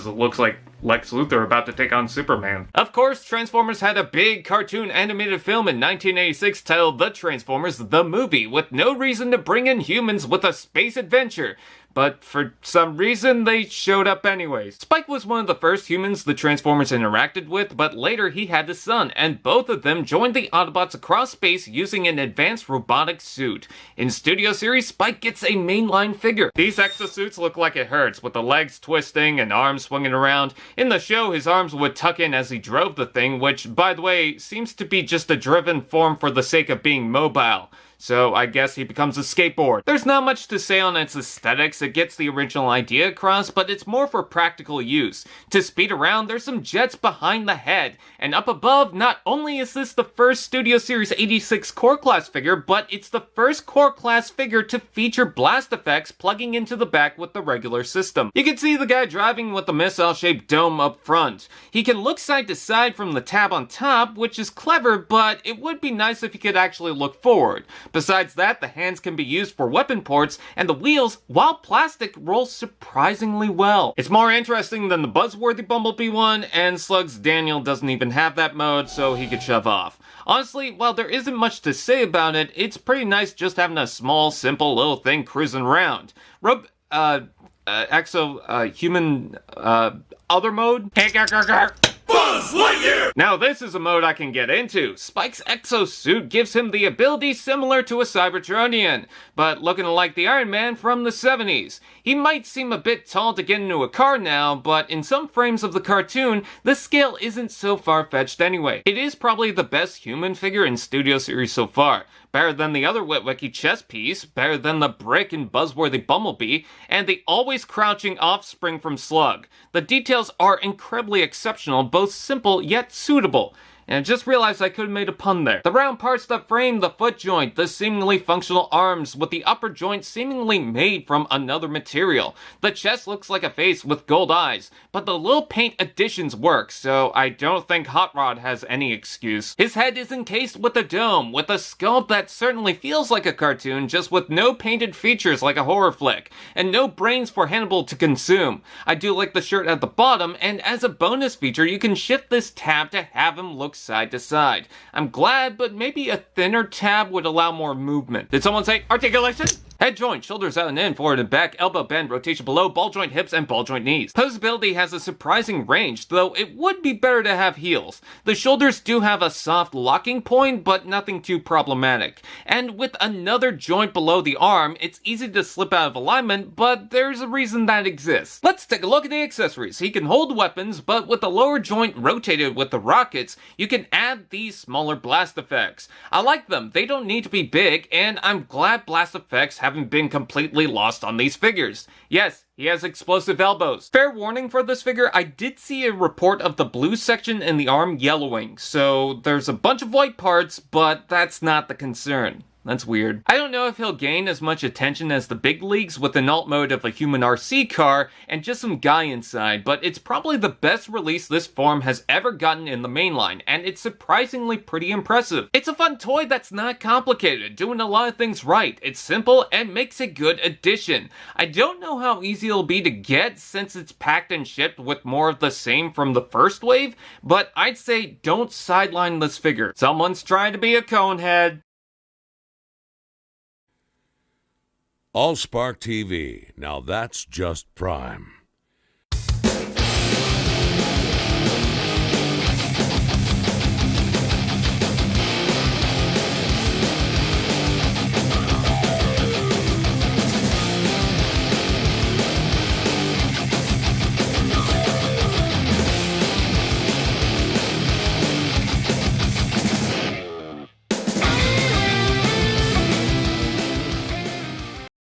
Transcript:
looks like Lex Luthor about to take on Superman. Of course, Transformers had a big cartoon animated film in 1986 titled The Transformers the Movie, with no reason to bring in humans with a space adventure. But for some reason, they showed up anyways. Spike was one of the first humans the Transformers interacted with, but later he had a son, and both of them joined the Autobots across space using an advanced robotic suit. In Studio Series, Spike gets a mainline figure. These exosuits look like it hurts, with the legs twisting and arms swinging around. In the show, his arms would tuck in as he drove the thing, which, by the way, seems to be just a driven form for the sake of being mobile. So I guess he becomes a skateboard. There's not much to say on its aesthetics, it gets the original idea across, but it's more for practical use. To speed around, there's some jets behind the head, and up above, not only is this the first Studio Series 86 Core Class figure, but it's the first Core Class figure to feature blast effects plugging into the back with the regular system. You can see the guy driving with the missile-shaped dome up front. He can look side to side from the tab on top, which is clever, but it would be nice if he could actually look forward. Besides that, the hands can be used for weapon ports, and the wheels, while plastic, roll surprisingly well. It's more interesting than the buzzworthy Bumblebee one, and Slug's Daniel doesn't even have that mode, so he could shove off. Honestly, while there isn't much to say about it, it's pretty nice just having a small, simple little thing cruising around. Human, other mode? Buzz Lightyear! Now this is a mode I can get into. Spike's exosuit gives him the ability similar to a Cybertronian, but looking like the Iron Man from the 70s. He might seem a bit tall to get into a car now, but in some frames of the cartoon, the scale isn't so far-fetched anyway. It is probably the best human figure in Studio Series so far. Better than the other Witwicky chess piece, better than the brick and buzzworthy Bumblebee, and the always crouching offspring from Slug. The details are incredibly exceptional, both simple yet suitable. And I just realized I could have made a pun there. The round parts that frame the foot joint, the seemingly functional arms, with the upper joint seemingly made from another material. The chest looks like a face with gold eyes, but the little paint additions work, so I don't think Hot Rod has any excuse. His head is encased with a dome, with a sculpt that certainly feels like a cartoon, just with no painted features like a horror flick, and no brains for Hannibal to consume. I do like the shirt at the bottom, and as a bonus feature, you can shift this tab to have him look side to side. I'm glad, but maybe a thinner tab would allow more movement. Did someone say articulation? Head joint, shoulders out and in, forward and back, elbow bend, rotation below, ball joint hips, and ball joint knees. Posability has a surprising range, though it would be better to have heels. The shoulders do have a soft locking point, but nothing too problematic. And with another joint below the arm, it's easy to slip out of alignment, but there's a reason that exists. Let's take a look at the accessories. He can hold weapons, but with the lower joint rotated with the rockets, you can add these smaller blast effects. I like them. They don't need to be big, and I'm glad blast effects haven't been completely lost on these figures. Yes, he has explosive elbows. Fair warning for this figure, I did see a report of the blue section in the arm yellowing, so there's a bunch of white parts, but that's not the concern. That's weird. I don't know if he'll gain as much attention as the big leagues with an alt mode of a human RC car and just some guy inside, but it's probably the best release this form has ever gotten in the mainline, and it's surprisingly pretty impressive. It's a fun toy that's not complicated, doing a lot of things right. It's simple and makes a good addition. I don't know how easy it'll be to get since it's packed and shipped with more of the same from the first wave, but I'd say don't sideline this figure. Someone's trying to be a conehead. Allspark TV. Now that's just prime.